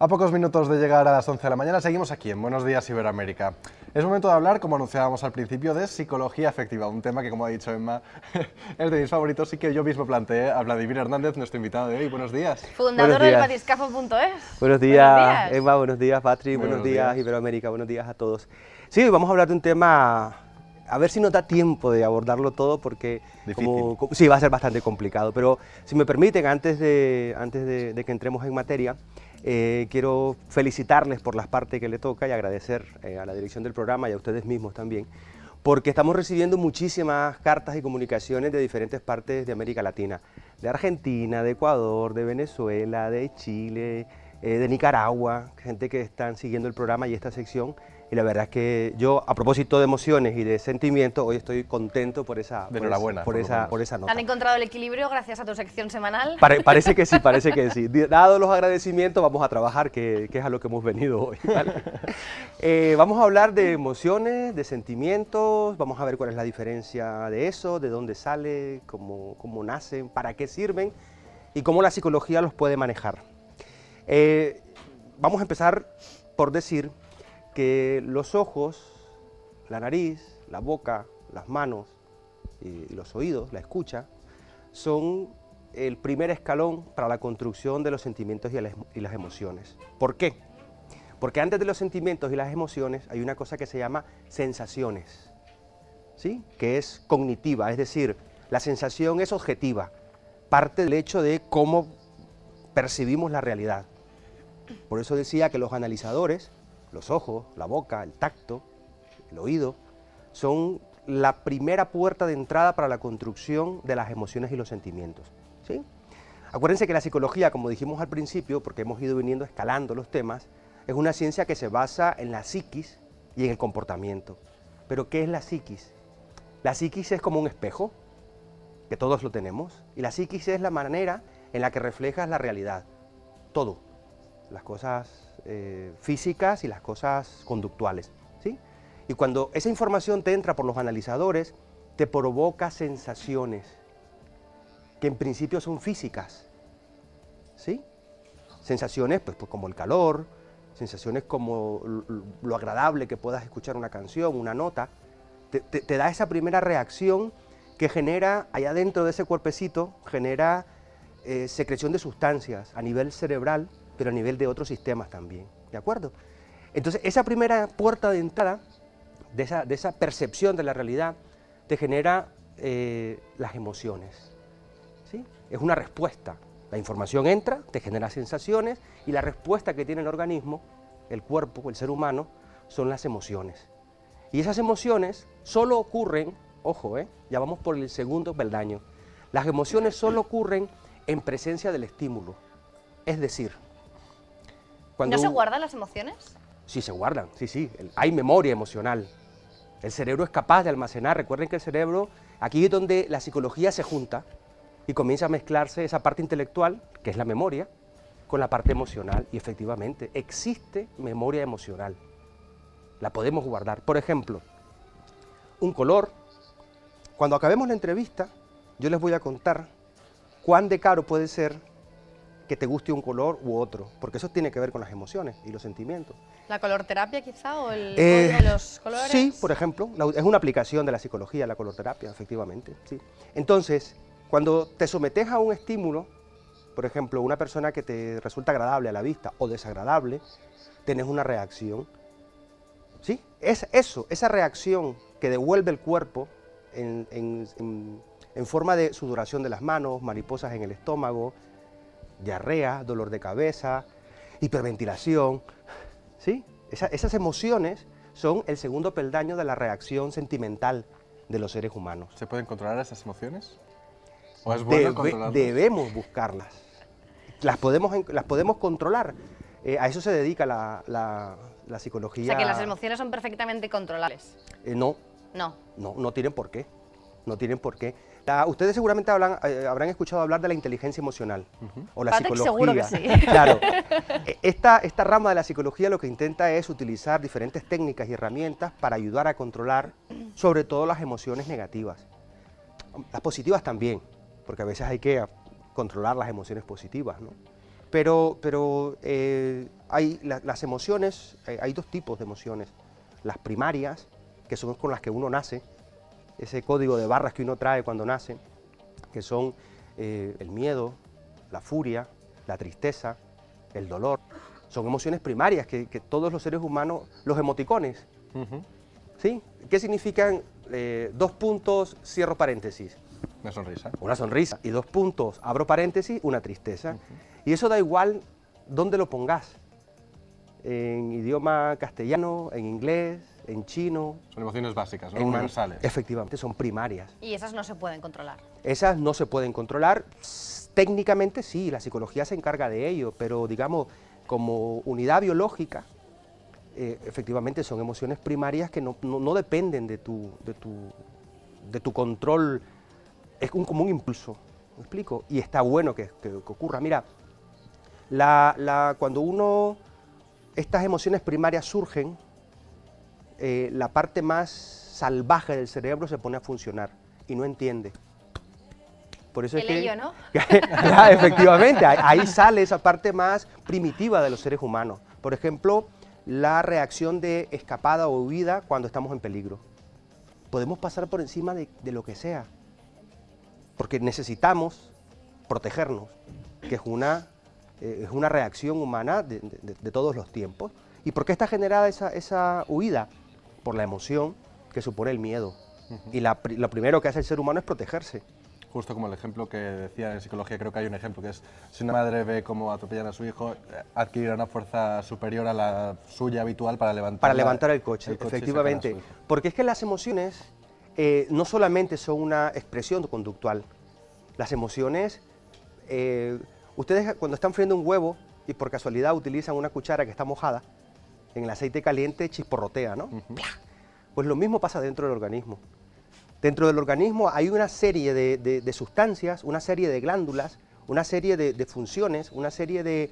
A pocos minutos de llegar a las 11 de la mañana, seguimos aquí en Buenos Días Iberoamérica. Es momento de hablar, como anunciábamos al principio, de psicología afectiva, un tema que, como ha dicho Emma, es de mis favoritos y que yo mismo planteé a Vladimir Hernández, nuestro invitado de hoy. Buenos días. Fundador del batiscafo.es. Buenos días, Emma, buenos días, Patri, buenos días, Iberoamérica, buenos días a todos. Sí, hoy vamos a hablar de un tema, a ver si nos da tiempo de abordarlo todo, porque sí, va a ser bastante complicado, pero si me permiten, antes de que entremos en materia, quiero felicitarles por las partes que le toca y agradecer a la dirección del programa y a ustedes mismos también, porque estamos recibiendo muchísimas cartas y comunicaciones de diferentes partes de América Latina, de Argentina, de Ecuador, de Venezuela, de Chile, de Nicaragua, gente que están siguiendo el programa y esta sección. Y la verdad es que yo, a propósito de emociones y de sentimientos, hoy estoy contento por esa nota. ¿Han encontrado el equilibrio gracias a tu sección semanal? Parece que sí, parece que sí. Dados los agradecimientos, vamos a trabajar, que es a lo que hemos venido hoy, ¿vale? Vamos a hablar de emociones, de sentimientos, vamos a ver cuál es la diferencia de eso, de dónde sale, cómo nacen, para qué sirven y cómo la psicología los puede manejar. Vamos a empezar por decir que los ojos, la nariz, la boca, las manos y los oídos, la escucha, son el primer escalón para la construcción de los sentimientos y las emociones. ¿Por qué? Porque antes de los sentimientos y las emociones hay una cosa que se llama sensaciones, ¿sí? Que es cognitiva, es decir, la sensación es objetiva, parte del hecho de cómo percibimos la realidad. Por eso decía que los analizadores, los ojos, la boca, el tacto, el oído, son la primera puerta de entrada para la construcción de las emociones y los sentimientos, ¿sí? Acuérdense que la psicología, como dijimos al principio, porque hemos ido viniendo escalando los temas, es una ciencia que se basa en la psiquis y en el comportamiento. ¿Pero qué es la psiquis? La psiquis es como un espejo, que todos lo tenemos, y la psiquis es la manera en la que reflejas la realidad, todo, las cosas físicas y las cosas conductuales, ¿sí? Y cuando esa información te entra por los analizadores, te provoca sensaciones que en principio son físicas, ¿sí? Sensaciones pues como el calor, sensaciones como lo agradable que puedas escuchar una canción, una nota, te da esa primera reacción que genera, allá dentro de ese cuerpecito, genera secreción de sustancias a nivel cerebral, pero a nivel de otros sistemas también, ¿de acuerdo? Entonces, esa primera puerta de entrada, de esa percepción de la realidad, te genera las emociones, ¿sí? Es una respuesta. La información entra, te genera sensaciones, y la respuesta que tiene el organismo, el cuerpo, el ser humano, son las emociones. Y esas emociones solo ocurren, ojo, ya vamos por el segundo peldaño, las emociones solo ocurren en presencia del estímulo, es decir, ¿No se guardan las emociones? Sí, se guardan, sí, hay memoria emocional. El cerebro es capaz de almacenar, recuerden que el cerebro, aquí es donde la psicología se junta y comienza a mezclarse esa parte intelectual, que es la memoria, con la parte emocional, y efectivamente existe memoria emocional. La podemos guardar. Por ejemplo, un color. Cuando acabemos la entrevista, yo les voy a contar cuán de caro puede ser que te guste un color u otro, porque eso tiene que ver con las emociones y los sentimientos. ¿La colorterapia quizá o el código de los colores? Sí, por ejemplo, es una aplicación de la psicología, la colorterapia, efectivamente, sí. Entonces, cuando te sometes a un estímulo, por ejemplo, una persona que te resulta agradable a la vista o desagradable, tienes una reacción, ¿sí? Es eso, esa reacción que devuelve el cuerpo en forma de sudoración de las manos, mariposas en el estómago, diarrea, dolor de cabeza, hiperventilación, ¿sí? Esas emociones son el segundo peldaño de la reacción sentimental de los seres humanos. ¿Se pueden controlar esas emociones? ¿O es bueno controlarlas? Debemos buscarlas. Las podemos controlar. A eso se dedica la psicología. O sea, que las emociones son perfectamente controlables. No tienen por qué. No tienen por qué. Ustedes seguramente habrán escuchado hablar de la inteligencia emocional, o la psicología. Seguro que sí. Claro. Esta rama de la psicología lo que intenta es utilizar diferentes técnicas y herramientas para ayudar a controlar sobre todo las emociones negativas. Las positivas también, porque a veces hay que controlar las emociones positivas, ¿no? pero hay las emociones, hay dos tipos de emociones. Las primarias, que son con las que uno nace, ese código de barras que uno trae cuando nace, que son el miedo, la furia, la tristeza, el dolor. Son emociones primarias que todos los seres humanos, los emoticones, ¿sí? ¿Qué significan 2 puntos, cierro paréntesis? Una sonrisa. Una sonrisa. Y 2 puntos, abro paréntesis, una tristeza. Y eso da igual dónde lo pongas. En idioma castellano, en inglés, en chino. Son emociones básicas, ¿no? Universales. Efectivamente, son primarias. Y esas no se pueden controlar. Esas no se pueden controlar. Técnicamente sí, la psicología se encarga de ello, pero digamos, como unidad biológica, efectivamente son emociones primarias que no dependen de tu control. Es como un impulso, ¿me explico? Y está bueno que ocurra. Mira, cuando estas emociones primarias surgen, la parte más salvaje del cerebro se pone a funcionar y no entiende. Por eso es que, ello, ¿no? efectivamente, ahí sale esa parte más primitiva de los seres humanos. Por ejemplo, la reacción de escapada o huida cuando estamos en peligro. Podemos pasar por encima de lo que sea, porque necesitamos protegernos, que es una reacción humana de todos los tiempos. ¿Y por qué está generada esa huida? Por la emoción que supone el miedo. Y lo primero que hace el ser humano es protegerse. Justo como el ejemplo que decía en psicología, creo que hay un ejemplo que es, si una madre ve cómo atropellan a su hijo, adquirirá una fuerza superior a la suya habitual para levantar el coche, efectivamente. Porque es que las emociones no solamente son una expresión conductual. Las emociones, ustedes cuando están friendo un huevo y por casualidad utilizan una cuchara que está mojada, en el aceite caliente chisporrotea, ¿no? Pues lo mismo pasa dentro del organismo. Dentro del organismo hay una serie de sustancias, una serie de glándulas, una serie de funciones, una serie de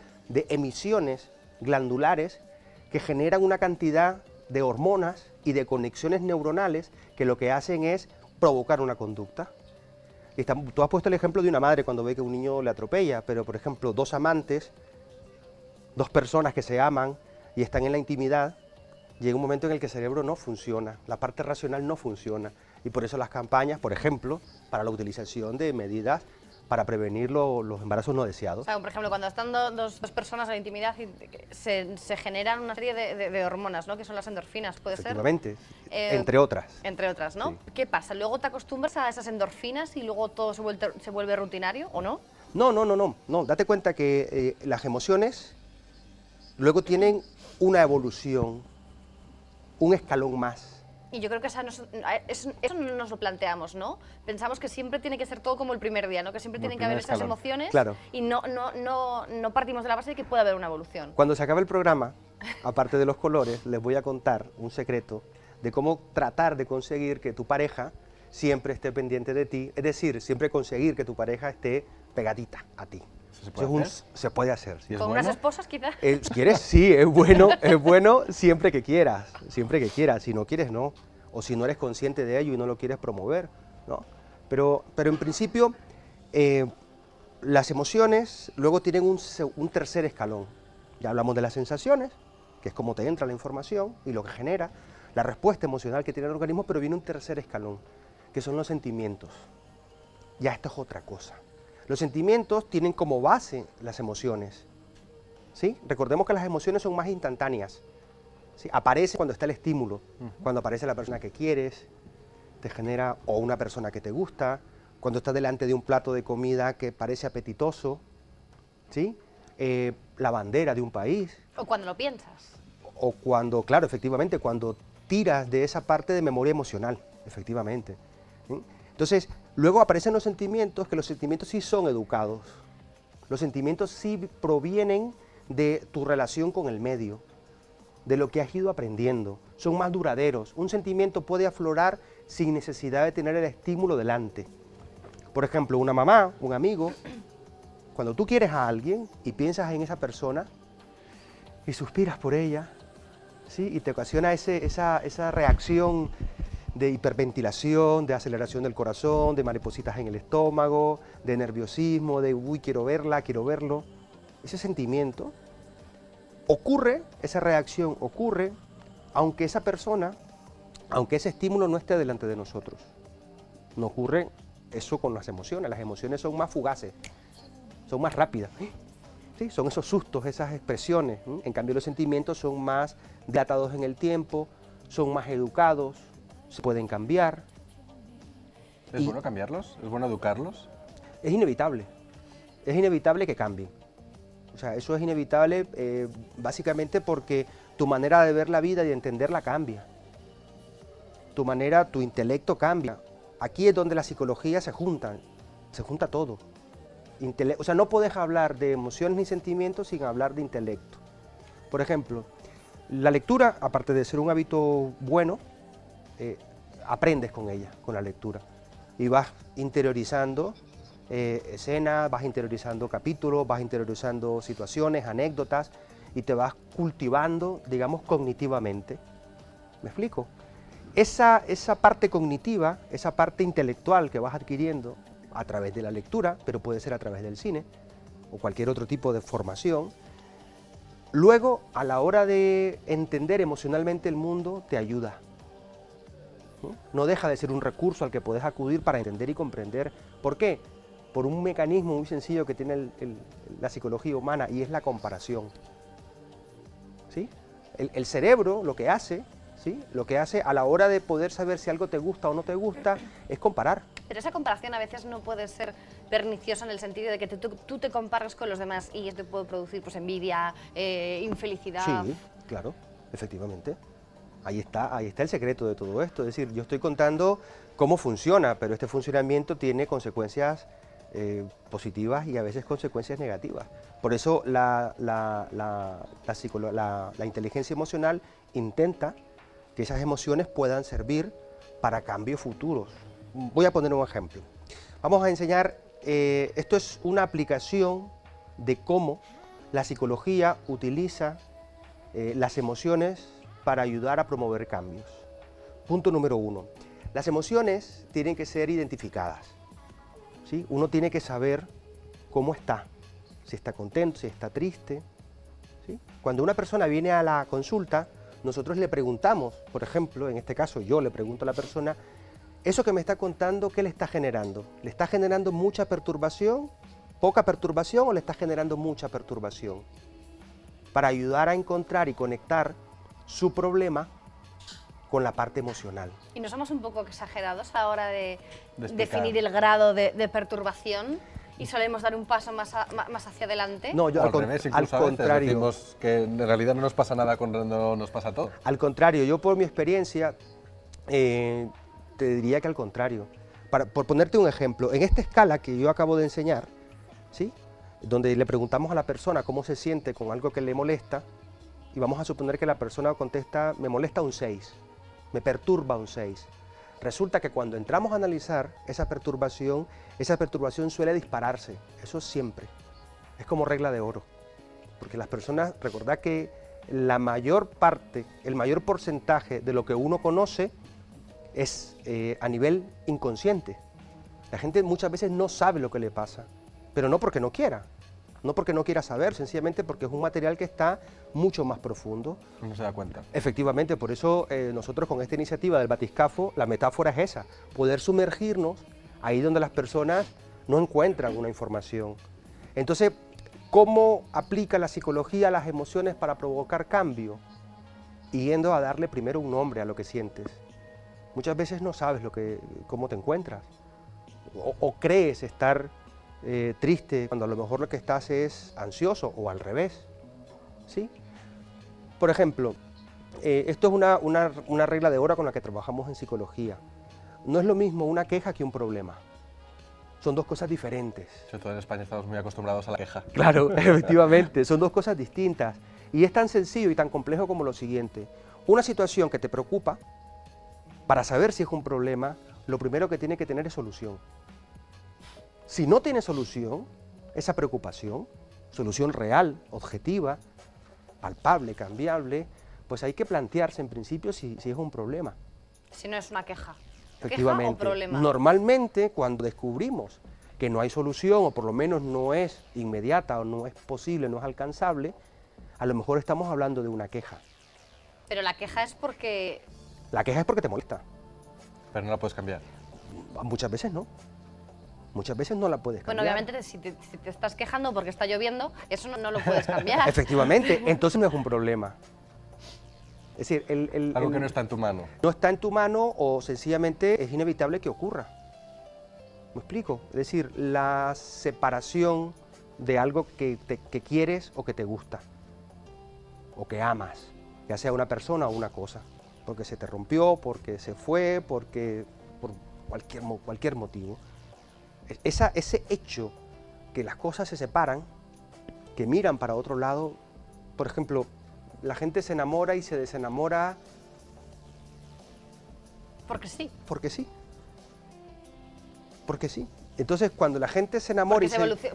emisiones glandulares que generan una cantidad de hormonas y de conexiones neuronales que lo que hacen es provocar una conducta. Tú has puesto el ejemplo de una madre cuando ve que un niño le atropella, pero por ejemplo 2 amantes, 2 personas que se aman y están en la intimidad, llega un momento en el que el cerebro no funciona, la parte racional no funciona. Y por eso las campañas, por ejemplo, para la utilización de medidas para prevenir los embarazos no deseados. O sea, por ejemplo, cuando están dos personas en la intimidad y se generan una serie de hormonas, ¿no? Que son las endorfinas, ¿puede ser? Efectivamente, entre otras. Entre otras, ¿no? Sí. ¿Qué pasa? ¿Luego te acostumbras a esas endorfinas y luego todo se vuelve rutinario o no? No. Date cuenta que las emociones luego tienen una evolución, un escalón más. Y yo creo que eso no nos lo planteamos, ¿no? Pensamos que siempre tiene que ser todo como el primer día, ¿no? Que siempre tienen que haber esas emociones, claro. Y no partimos de la base de que puede haber una evolución. Cuando se acabe el programa, aparte de los colores, les voy a contar un secreto de cómo tratar de conseguir que tu pareja siempre esté pendiente de ti, es decir, siempre conseguir que tu pareja esté pegadita a ti. ¿Se puede hacer? ¿Sí? ¿Con unas esposas quizás? ¿Quieres? Sí, es bueno siempre que quieras, si no quieres no, o si no eres consciente de ello y no lo quieres promover, ¿no? Pero en principio las emociones luego tienen un tercer escalón. Ya hablamos de las sensaciones, que es cómo te entra la información y lo que genera, la respuesta emocional que tiene el organismo, pero viene un tercer escalón, que son los sentimientos. Ya esto es otra cosa. Los sentimientos tienen como base las emociones, ¿sí? Recordemos que las emociones son más instantáneas, ¿sí? Aparece cuando está el estímulo, cuando aparece la persona que quieres, te genera, o una persona que te gusta, cuando estás delante de un plato de comida que parece apetitoso, ¿sí? La bandera de un país. O cuando lo piensas. O cuando, claro, efectivamente, cuando tiras de esa parte de memoria emocional, efectivamente, ¿sí? Entonces, luego aparecen los sentimientos, que los sentimientos sí son educados. Los sentimientos sí provienen de tu relación con el medio, de lo que has ido aprendiendo. Son más duraderos. Un sentimiento puede aflorar sin necesidad de tener el estímulo delante. Por ejemplo, una mamá, un amigo, cuando tú quieres a alguien y piensas en esa persona y suspiras por ella, ¿sí? Y te ocasiona esa reacción de hiperventilación, de aceleración del corazón, de maripositas en el estómago, de nerviosismo, de uy, quiero verla, quiero verlo. ese sentimiento, ocurre, esa reacción ocurre, aunque esa persona, aunque ese estímulo no esté delante de nosotros. No ocurre eso con las emociones son más fugaces, son más rápidas. ¿Sí? Son esos sustos, esas expresiones. En cambio los sentimientos son más dilatados en el tiempo, son más educados, se pueden cambiar. ¿Es bueno cambiarlos? ¿Es bueno educarlos? Es inevitable que cambien. O sea, eso es inevitable básicamente porque tu manera de ver la vida y de entenderla cambia. Tu intelecto cambia. Aquí es donde la psicología se junta todo. O sea, no puedes hablar de emociones ni sentimientos sin hablar de intelecto. Por ejemplo, la lectura, aparte de ser un hábito bueno, aprendes con ella, con la lectura. Y vas interiorizando escenas, vas interiorizando capítulos, vas interiorizando situaciones, anécdotas, y te vas cultivando, digamos, cognitivamente. ¿Me explico? Esa parte cognitiva, esa parte intelectual que vas adquiriendo a través de la lectura, pero puede ser a través del cine o cualquier otro tipo de formación, luego a la hora de entender emocionalmente el mundo te ayuda. No deja de ser un recurso al que puedes acudir para entender y comprender. ¿Por qué? Por un mecanismo muy sencillo que tiene la psicología humana, y es la comparación. ¿Sí? El cerebro lo que hace, ¿sí? Lo que hace a la hora de poder saber si algo te gusta o no te gusta es comparar. Pero esa comparación a veces no puede ser perniciosa en el sentido de que tú te comparas con los demás y esto puede producir pues, envidia, infelicidad. Sí, claro, efectivamente. Ahí está el secreto de todo esto. Es decir, yo estoy contando cómo funciona, pero este funcionamiento tiene consecuencias positivas y a veces consecuencias negativas. Por eso la inteligencia emocional intenta que esas emociones puedan servir para cambios futuros. Voy a poner un ejemplo. Vamos a enseñar, esto es una aplicación de cómo la psicología utiliza las emociones para ayudar a promover cambios. Punto número 1. Las emociones tienen que ser identificadas. ¿Sí? Uno tiene que saber cómo está, si está contento, si está triste. ¿Sí? Cuando una persona viene a la consulta, nosotros le preguntamos, por ejemplo, en este caso yo le pregunto a la persona, ¿eso que me está contando qué le está generando? ¿Le está generando mucha perturbación, poca perturbación o le está generando mucha perturbación? Para ayudar a encontrar y conectar su problema con la parte emocional. ¿Y no somos un poco exagerados a la hora de definir el grado de perturbación y solemos dar un paso más hacia adelante? No, yo al revés, incluso al contrario. Decimos que en realidad no nos pasa nada cuando nos pasa todo. Al contrario, yo por mi experiencia te diría que al contrario. Por ponerte un ejemplo, en esta escala que yo acabo de enseñar, ¿sí? Donde le preguntamos a la persona cómo se siente con algo que le molesta, y vamos a suponer que la persona contesta, me molesta un 6, me perturba un 6. Resulta que cuando entramos a analizar esa perturbación suele dispararse, eso siempre. Es como regla de oro, porque las personas, recordad que la mayor parte, el mayor porcentaje de lo que uno conoce es a nivel inconsciente. La gente muchas veces no sabe lo que le pasa, pero no porque no quiera. No porque no quiera saber, sencillamente porque es un material que está mucho más profundo. No se da cuenta. Efectivamente, por eso nosotros con esta iniciativa del batiscafo, la metáfora es esa, poder sumergirnos ahí donde las personas no encuentran una información. Entonces, ¿cómo aplica la psicología a las emociones para provocar cambio? Yendo a darle primero un nombre a lo que sientes. Muchas veces no sabes cómo te encuentras, o crees estar triste, cuando a lo mejor lo que estás es ansioso o al revés, ¿sí? Por ejemplo, esto es una regla de oro con la que trabajamos en psicología. No es lo mismo una queja que un problema. Son dos cosas diferentes. Sobre todo en España estamos muy acostumbrados a la queja. Claro, efectivamente, son dos cosas distintas. Y es tan sencillo y tan complejo como lo siguiente. Una situación que te preocupa, para saber si es un problema, lo primero que tiene que tener es solución. Si no tiene solución, esa preocupación, solución real, objetiva, palpable, cambiable, pues hay que plantearse en principio si es un problema. Si no es una queja. Efectivamente. ¿Queja o problema? Normalmente, cuando descubrimos que no hay solución, o por lo menos no es inmediata, o no es posible, no es alcanzable, a lo mejor estamos hablando de una queja. Pero la queja es porque... La queja es porque te molesta. Pero no la puedes cambiar. Muchas veces no. Muchas veces no la puedes cambiar. Bueno, obviamente, si te estás quejando porque está lloviendo, eso no lo puedes cambiar. Efectivamente, entonces no es un problema. Es decir, algo que no está en tu mano. No está en tu mano o sencillamente es inevitable que ocurra. ¿Me explico? Es decir, la separación de algo que quieres o que te gusta, o que amas, ya sea una persona o una cosa, porque se te rompió, porque se fue, por cualquier motivo. Ese hecho que las cosas se separan, que miran para otro lado, por ejemplo, la gente se enamora y se desenamora. Porque sí. Porque sí. Porque sí. Entonces, cuando la gente se enamora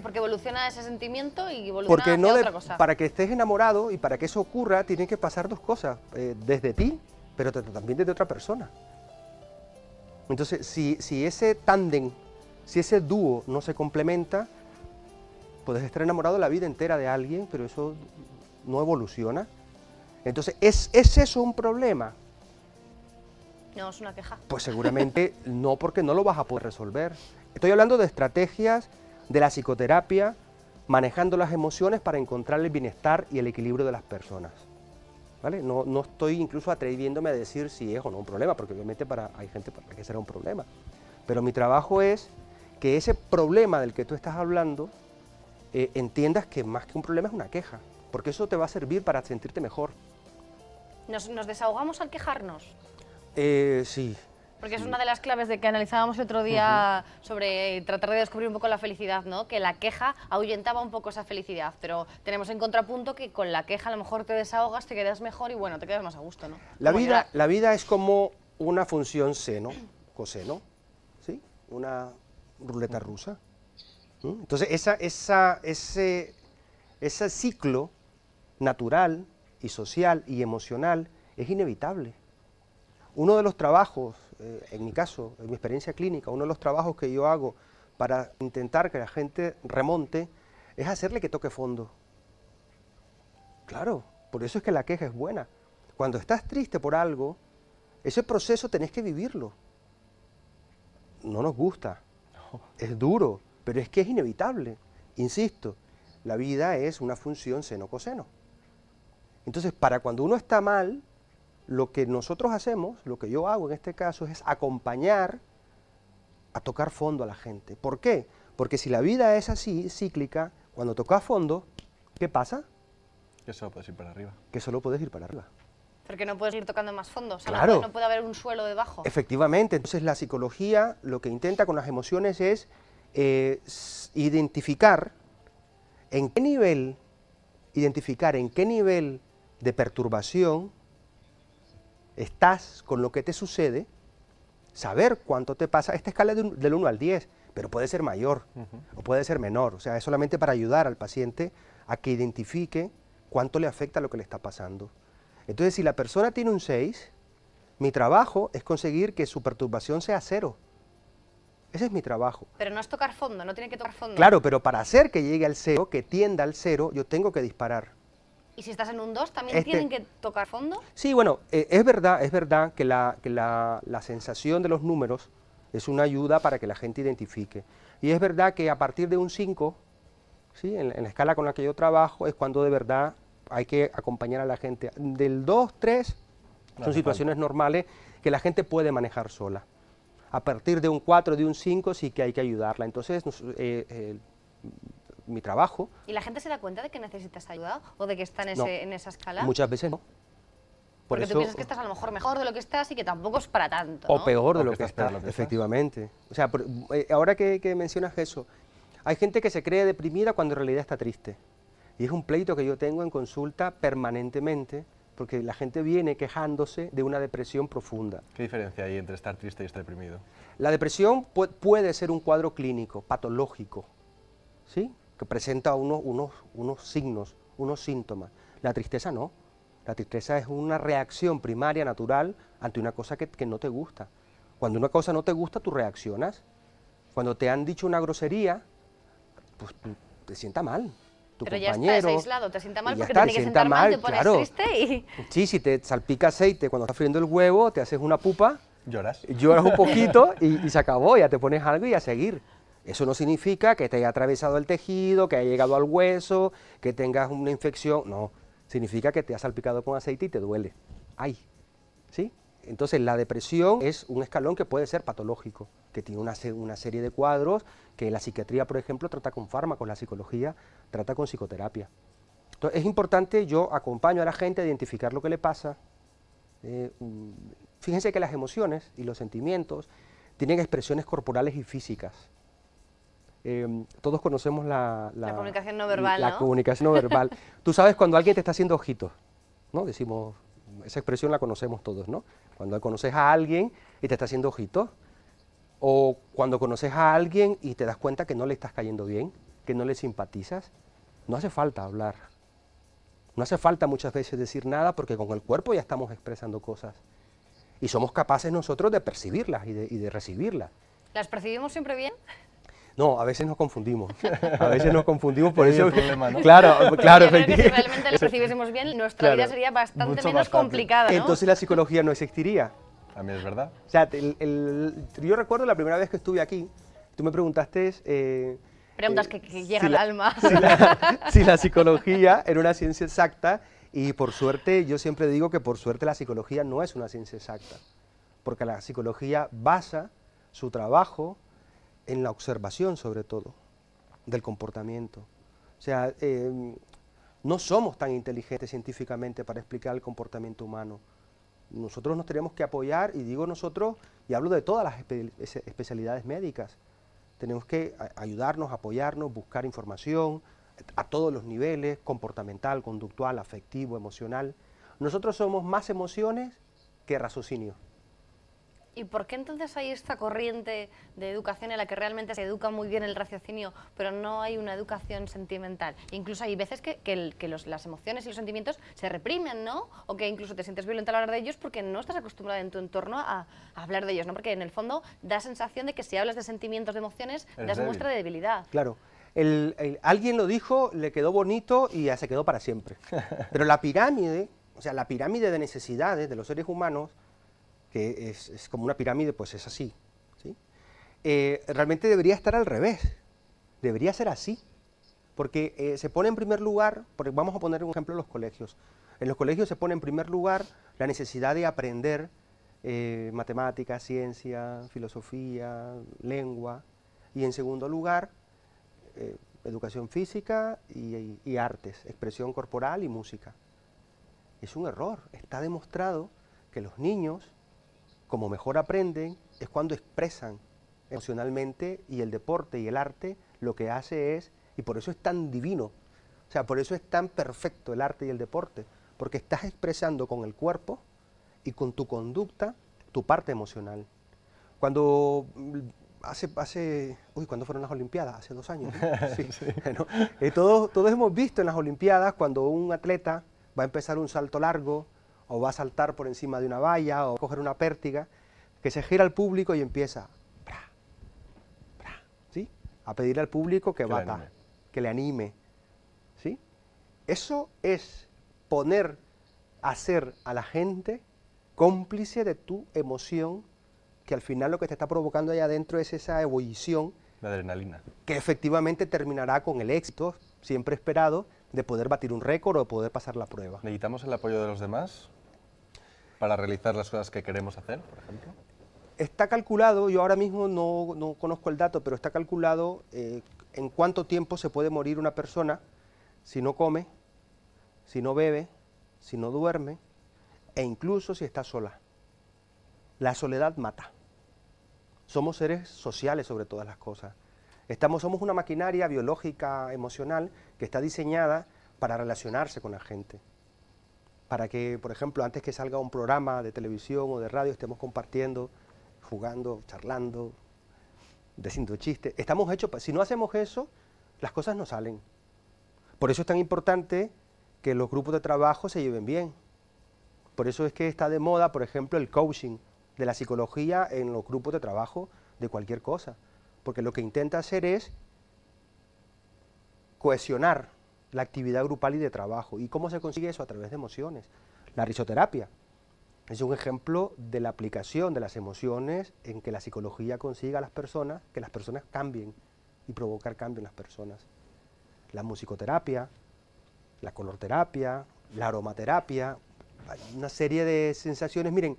porque evoluciona ese sentimiento y evoluciona hacia otra cosa. Para que estés enamorado y para que eso ocurra, tienen que pasar dos cosas. Desde ti, pero también desde otra persona. Entonces, si ese tándem, si ese dúo no se complementa, puedes estar enamorado la vida entera de alguien, pero eso no evoluciona. Entonces, ¿es eso un problema? No, es una queja. Pues seguramente no, porque no lo vas a poder resolver. Estoy hablando de estrategias de la psicoterapia, manejando las emociones para encontrar el bienestar y el equilibrio de las personas. ¿Vale? No estoy incluso atreviéndome a decir si es o no un problema, porque obviamente hay gente para que será un problema. Pero mi trabajo es que ese problema del que tú estás hablando, entiendas que más que un problema es una queja, porque eso te va a servir para sentirte mejor. ¿Nos desahogamos al quejarnos? Sí. Porque es una de las claves de que analizábamos el otro día sobre tratar de descubrir un poco la felicidad, ¿no? Que la queja ahuyentaba un poco esa felicidad, pero tenemos en contrapunto que con la queja a lo mejor te desahogas, te quedas mejor y bueno, te quedas más a gusto, ¿no? La vida es como una función seno, coseno, ¿sí? Una ruleta rusa. Entonces, ese ciclo natural y social y emocional es inevitable. Uno de los trabajos, en mi caso, en mi experiencia clínica, uno de los trabajos que yo hago para intentar que la gente remonte es hacerle que toque fondo. Claro, por eso es que la queja es buena. Cuando estás triste por algo, ese proceso tenés que vivirlo. No nos gusta, es duro, pero es que es inevitable. Insisto, la vida es una función seno-coseno. Entonces, para cuando uno está mal, lo que nosotros hacemos, lo que yo hago en este caso, es acompañar a tocar fondo a la gente. ¿Por qué? Porque si la vida es así, cíclica, cuando tocas fondo, ¿qué pasa? Que solo puedes ir para arriba. Que solo puedes ir para arriba. Porque no puedes ir tocando más fondo, o sea, claro. No puede haber un suelo debajo. Efectivamente, entonces la psicología lo que intenta con las emociones es identificar en qué nivel de perturbación estás con lo que te sucede, saber cuánto te pasa. Esta escala es del 1 al 10, pero puede ser mayor o puede ser menor. O sea, es solamente para ayudar al paciente a que identifique cuánto le afecta lo que le está pasando. Entonces, si la persona tiene un 6, mi trabajo es conseguir que su perturbación sea 0. Ese es mi trabajo. Pero no es tocar fondo, no tiene que tocar fondo. Claro, pero para hacer que llegue al 0, que tienda al 0, yo tengo que disparar. ¿Y si estás en un 2, también tienen que tocar fondo? Sí, bueno, es verdad que la sensación de los números es una ayuda para que la gente identifique. Y es verdad que a partir de un 5, ¿sí? en la escala con la que yo trabajo, es cuando de verdad hay que acompañar a la gente. Del 2, 3, son situaciones normales que la gente puede manejar sola. A partir de un 4, de un 5, sí que hay que ayudarla. Entonces, mi trabajo... ¿Y la gente se da cuenta de que necesitas ayuda o de que está en esa escala? Muchas veces no. Porque tú piensas que estás a lo mejor mejor de lo que estás y que tampoco es para tanto, ¿no? O peor de lo que estás, efectivamente. O sea, ahora que mencionas eso, hay gente que se cree deprimida cuando en realidad está triste. Y es un pleito que yo tengo en consulta permanentemente, porque la gente viene quejándose de una depresión profunda. ¿Qué diferencia hay entre estar triste y estar deprimido? La depresión puede ser un cuadro clínico, patológico, ¿sí? Que presenta unos signos, unos síntomas. La tristeza no. La tristeza es una reacción primaria, natural, ante una cosa que no te gusta. Cuando una cosa no te gusta, tú reaccionas. Cuando te han dicho una grosería, pues tú te sienta mal. Tu Pero ya compañero, estás aislado, te sienta mal y ya porque está, te tiene que sienta sentar mal, te mal, pones claro. triste y... Sí, si te salpica aceite cuando estás friendo el huevo, te haces una pupa, ¿Lloras? lloras un poquito y se acabó, ya te pones algo y a seguir. Eso no significa que te haya atravesado el tejido, que haya llegado al hueso, que tengas una infección, no. Significa que te has salpicado con aceite y te duele. ¡Ay! ¿Sí? Entonces la depresión es un escalón que puede ser patológico, que tiene una serie de cuadros que la psiquiatría, por ejemplo, trata con fármacos, la psicología trata con psicoterapia. Entonces es importante, yo acompaño a la gente a identificar lo que le pasa. Fíjense que las emociones y los sentimientos tienen expresiones corporales y físicas. Todos conocemos la comunicación no verbal, la ¿no? comunicación no verbal. Tú sabes cuando alguien te está haciendo ojitos, ¿no? Decimos, esa expresión la conocemos todos, ¿no? Cuando conoces a alguien y te está haciendo ojitos, o cuando conoces a alguien y te das cuenta que no le estás cayendo bien, que no le simpatizas, no hace falta hablar. No hace falta muchas veces decir nada porque con el cuerpo ya estamos expresando cosas. Y somos capaces nosotros de percibirlas y de recibirlas. ¿Las percibimos siempre bien? No, a veces nos confundimos. A veces nos confundimos por Ahí eso. el problema, ¿no? Claro, Yo creo que si efectivamente. realmente las percibiésemos bien, nuestra Claro. vida sería bastante Mucho menos más fácil. complicada, ¿no? Entonces la psicología no existiría. También es verdad. O sea, yo recuerdo la primera vez que estuve aquí, tú me preguntaste Preguntas que llegan si al la- alma. si la psicología era una ciencia exacta, y por suerte, yo siempre digo que por suerte la psicología no es una ciencia exacta, porque la psicología basa su trabajo en la observación, sobre todo, del comportamiento. O sea, no somos tan inteligentes científicamente para explicar el comportamiento humano. Nosotros nos tenemos que apoyar, y digo nosotros, y hablo de todas las especialidades médicas. Tenemos que ayudarnos, apoyarnos, buscar información a todos los niveles, comportamental, conductual, afectivo, emocional. Nosotros somos más emociones que raciocinio. ¿Y por qué entonces hay esta corriente de educación en la que realmente se educa muy bien el raciocinio, pero no hay una educación sentimental? Incluso hay veces que las emociones y los sentimientos se reprimen, ¿no? O que incluso te sientes violento al hablar de ellos porque no estás acostumbrado en tu entorno a hablar de ellos, ¿no? Porque en el fondo da sensación de que si hablas de sentimientos, de emociones, Eres das débil. muestra de debilidad. Claro, alguien lo dijo, le quedó bonito y ya se quedó para siempre. Pero la pirámide, o sea, la pirámide de necesidades de los seres humanos, que es como una pirámide, pues es así, ¿sí? Realmente debería estar al revés, debería ser así, porque se pone en primer lugar, porque vamos a poner un ejemplo en los colegios. En los colegios se pone en primer lugar la necesidad de aprender matemáticas, ciencia, filosofía, lengua, y en segundo lugar, educación física y artes, expresión corporal y música. Es un error, está demostrado que los niños, como mejor aprenden, es cuando expresan emocionalmente, y el deporte y el arte lo que hace es, y por eso es tan divino, o sea, por eso es tan perfecto el arte y el deporte, porque estás expresando con el cuerpo y con tu conducta tu parte emocional. Cuando ¿cuándo fueron las Olimpiadas? Hace 2 años. ¿No? Sí. Bueno, todos hemos visto en las Olimpiadas cuando un atleta va a empezar un salto largo, o va a saltar por encima de una valla, o coger una pértiga, que se gira al público y empieza ¿sí? A pedirle al público que bata, anime. que le anime. ¿Sí? Eso es hacer a la gente cómplice de tu emoción, que al final lo que te está provocando allá adentro es esa ebullición La adrenalina. que efectivamente terminará con el éxito, siempre esperado, de poder batir un récord o de poder pasar la prueba. ¿Necesitamos el apoyo de los demás para realizar las cosas que queremos hacer, por ejemplo? Está calculado, yo ahora mismo no conozco el dato, pero está calculado en cuánto tiempo se puede morir una persona si no come, si no bebe, si no duerme, e incluso si está sola. La soledad mata. Somos seres sociales sobre todas las cosas. Somos una maquinaria biológica, emocional, que está diseñada para relacionarse con la gente. Para que, por ejemplo, antes que salga un programa de televisión o de radio, estemos compartiendo, jugando, charlando, diciendo chistes. Estamos hechos, si no hacemos eso, las cosas no salen. Por eso es tan importante que los grupos de trabajo se lleven bien. Por eso es que está de moda, por ejemplo, el coaching de la psicología en los grupos de trabajo de cualquier cosa. porque lo que intenta hacer es cohesionar la actividad grupal y de trabajo. ¿Y cómo se consigue eso? A través de emociones. La risoterapia es un ejemplo de la aplicación de las emociones en que la psicología consiga a las personas, que las personas cambien y provocar cambio en las personas. La musicoterapia, la colorterapia, la aromaterapia, hay una serie de sensaciones. Miren,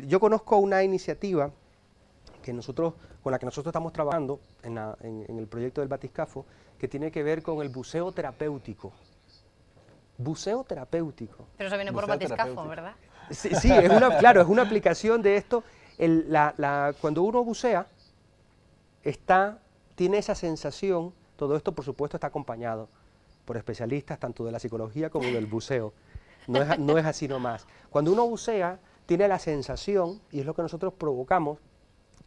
yo conozco una iniciativa con la que nosotros estamos trabajando en el proyecto del batiscafo, que tiene que ver con el buceo terapéutico. Buceo terapéutico. Pero eso viene por batiscafo, ¿verdad? Sí, sí, claro, es una aplicación de esto. Cuando uno bucea, tiene esa sensación, todo esto por supuesto está acompañado por especialistas tanto de la psicología como del buceo. No es así nomás. Cuando uno bucea, tiene la sensación, y es lo que nosotros provocamos,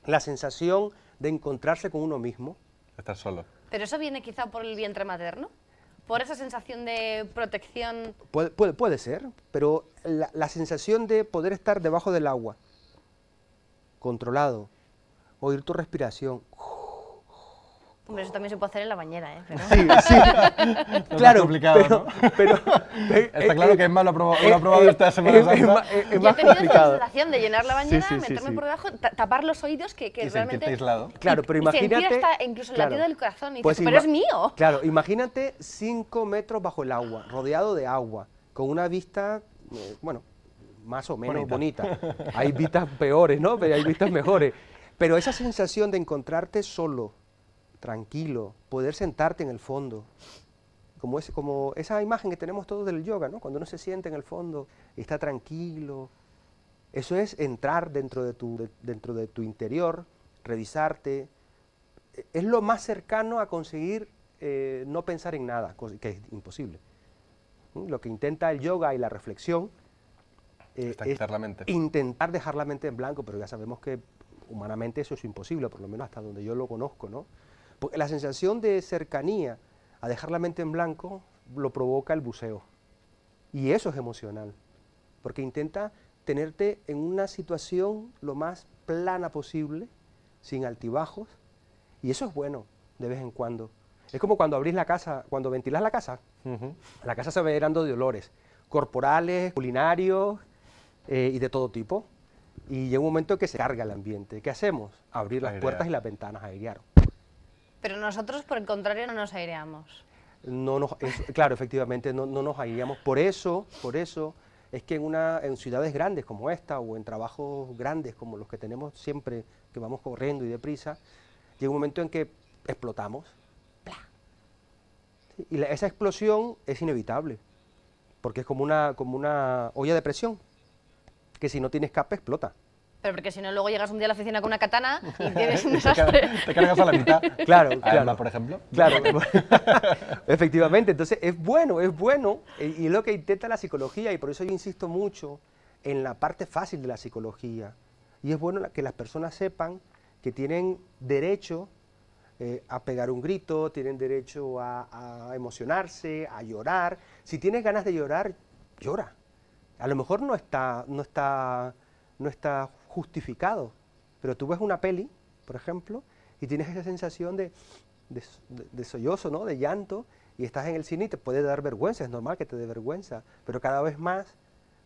la sensación de encontrarse con uno mismo. Estar solo. Pero eso viene quizá por el vientre materno, por esa sensación de protección. Puede ser, pero la sensación de poder estar debajo del agua, controlado, oír tu respiración. Hombre, eso también se puede hacer en la bañera, ¿eh? Pero... Sí, sí. Claro, complicado, pero está claro que Emma lo ha probado esta Semana Santa. Yo he tenido esa sensación de llenar la bañera, Sí, sí, meterme sí. por debajo, tapar los oídos, que Y realmente... sentirte aislado. Claro, pero y sentir imagínate... hasta incluso el claro, latido del corazón, y pues dices, pero es mío. Claro, imagínate 5 metros bajo el agua, rodeado de agua, con una vista, bueno, más o menos bonita. Hay vistas peores, ¿no? Pero hay vistas mejores. Pero esa sensación de encontrarte solo, tranquilo, poder sentarte en el fondo, como esa imagen que tenemos todos del yoga, ¿no? Cuando uno se siente en el fondo y está tranquilo, eso es entrar dentro de tu interior, revisarte, es lo más cercano a conseguir no pensar en nada, que es imposible. Lo que intenta el yoga y la reflexión es quitar la mente. intentar dejar la mente en blanco, pero ya sabemos que humanamente eso es imposible, por lo menos hasta donde yo lo conozco, ¿no? Porque la sensación de cercanía a dejar la mente en blanco lo provoca el buceo. Y eso es emocional, porque intenta tenerte en una situación lo más plana posible, sin altibajos, y eso es bueno de vez en cuando. Es como cuando abrís la casa, cuando ventilas la casa se va llenando de olores corporales, culinarios y de todo tipo. Y llega un momento en que se carga el ambiente. ¿Qué hacemos? Abrir las puertas y las ventanas, airear. Pero nosotros, por el contrario, no nos aireamos. Claro, efectivamente, no nos aireamos. Por eso es que en ciudades grandes como esta o en trabajos grandes como los que tenemos siempre, que vamos corriendo y deprisa, llega un momento en que explotamos. ¿Sí? Y esa explosión es inevitable, porque es como una olla de presión, que si no tiene escape explota. Pero porque si no, luego llegas un día a la oficina con una katana y tienes un desastre. Te cargas a la mitad. Claro, A Emma, por ejemplo. Claro, efectivamente. Entonces es bueno, y es lo que intenta la psicología, y por eso yo insisto mucho en la parte fácil de la psicología. Y es bueno que las personas sepan que tienen derecho a pegar un grito, tienen derecho a emocionarse, a llorar. Si tienes ganas de llorar, llora. A lo mejor no está justificado, pero tú ves una peli, por ejemplo, y tienes esa sensación de sollozo, ¿no? De llanto, y estás en el cine y te puede dar vergüenza, es normal que te dé vergüenza, pero cada vez más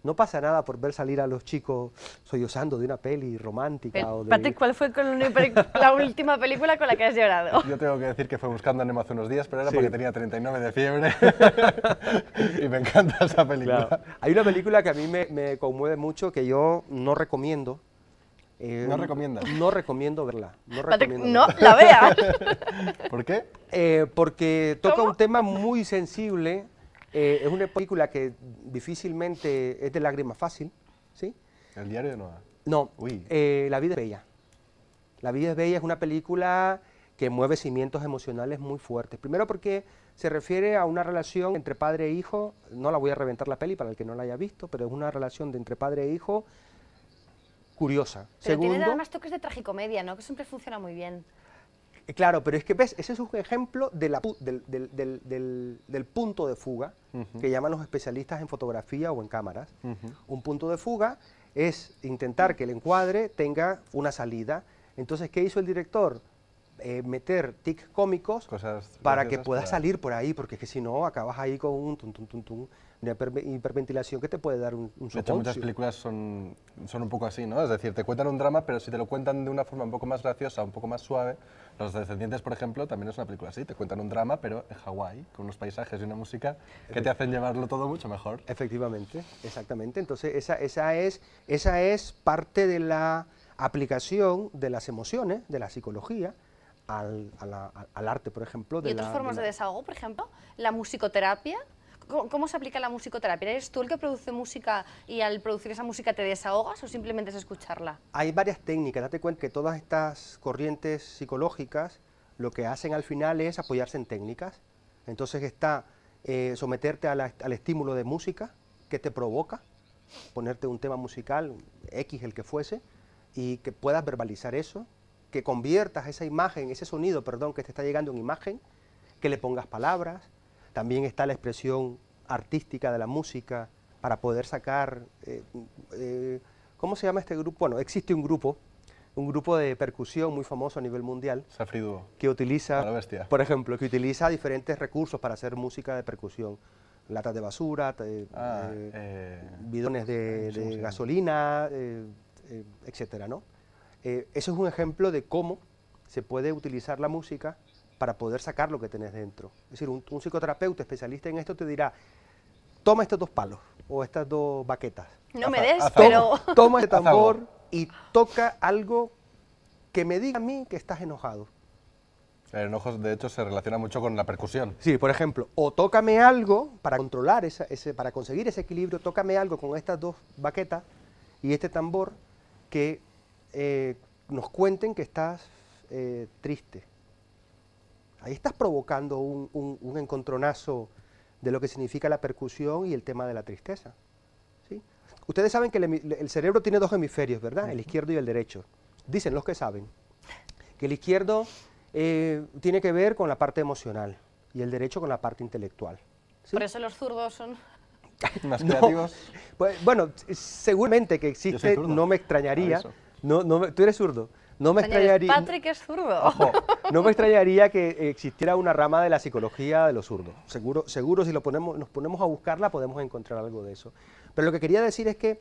no pasa nada por ver salir a los chicos sollozando de una peli romántica. Patrick, ¿cuál fue la última película con la que has llorado? Yo tengo que decir que fue Buscando a Nemo hace unos días, pero era porque tenía 39 de fiebre y me encanta esa película. Claro. Hay una película que a mí me conmueve mucho, que yo no recomiendo. ¿No recomiendas? No recomiendo verla. Patrick, no la veas. ¿Por qué? Porque toca un tema muy sensible. Es una película que difícilmente es de lágrima fácil, ¿sí? ¿El diario de Noah? No, Uy. La vida es bella. La vida es bella es una película que mueve cimientos emocionales muy fuertes. Primero porque se refiere a una relación entre padre e hijo, no la voy a reventar la peli para el que no la haya visto, pero es una relación entre padre e hijo curiosa. Pero tiene además toques de tragicomedia, ¿no? Que siempre funciona muy bien. Claro, pero es que, ¿ves? Ese es un ejemplo del punto de fuga, que llaman los especialistas en fotografía o en cámaras. Un punto de fuga es intentar que el encuadre tenga una salida. Entonces, ¿qué hizo el director? meter tics cómicos Cosas para que graciosas puedas para- salir por ahí, porque es que si no acabas ahí con un una hiperventilación que te puede dar un De hecho, muchas soponcio. películas son un poco así, ¿no? Es decir, te cuentan un drama, pero si te lo cuentan de una forma un poco más graciosa, un poco más suave. Los Descendientes, por ejemplo, también es una película así. Te cuentan un drama, pero en Hawái, con unos paisajes y una música que te hacen llevarlo todo mucho mejor. Efectivamente, exactamente. Entonces, esa es parte de la aplicación de las emociones, de la psicología, al arte, por ejemplo. ¿Y otras formas de desahogo, por ejemplo? ¿La musicoterapia? ¿Cómo se aplica la musicoterapia? ¿Eres tú el que produce música y al producir esa música te desahogas o simplemente es escucharla? Hay varias técnicas, date cuenta que todas estas corrientes psicológicas lo que hacen al final es apoyarse en técnicas. Entonces está someterte al estímulo de música que te provoca, ponerte un tema musical, X el que fuese, y que puedas verbalizar eso, que conviertas esa imagen, ese sonido, perdón, que te está llegando en imagen, que le pongas palabras. También está la expresión artística de la música para poder sacar, ¿cómo se llama este grupo? Bueno, existe un grupo de percusión muy famoso a nivel mundial Safri Duo. que utiliza, A la bestia. por ejemplo, que utiliza diferentes recursos para hacer música de percusión. Latas de basura, bidones no sé cómo se de llama. gasolina, etcétera, ¿no? Eso es un ejemplo de cómo se puede utilizar la música para poder sacar lo que tenés dentro. Es decir, un psicoterapeuta especialista en esto te dirá, toma estos 2 palos o estas 2 baquetas. No me des, haz pero... Toma este Haz algo. tambor y toca algo que me diga a mí que estás enojado. El enojo, de hecho, se relaciona mucho con la percusión. Sí, por ejemplo, o tócame algo para controlar para conseguir ese equilibrio, tócame algo con estas 2 baquetas y este tambor que nos cuenten que estás triste. Ahí estás provocando un encontronazo de lo que significa la percusión y el tema de la tristeza. ¿Sí? Ustedes saben que el cerebro tiene 2 hemisferios, ¿verdad? El izquierdo y el derecho. Dicen los que saben que el izquierdo tiene que ver con la parte emocional y el derecho con la parte intelectual. ¿Sí? Por eso los zurdos son... Más No, creativos. pues, bueno, seguramente que Yo soy existe, zurdo. no me extrañaría. Aviso. Tú eres zurdo. No me Señores, extrañaría. Patrick es zurdo. Ojo, no me extrañaría que existiera una rama de la psicología de los zurdos. Seguro si nos ponemos a buscarla podemos encontrar algo de eso. Pero lo que quería decir es que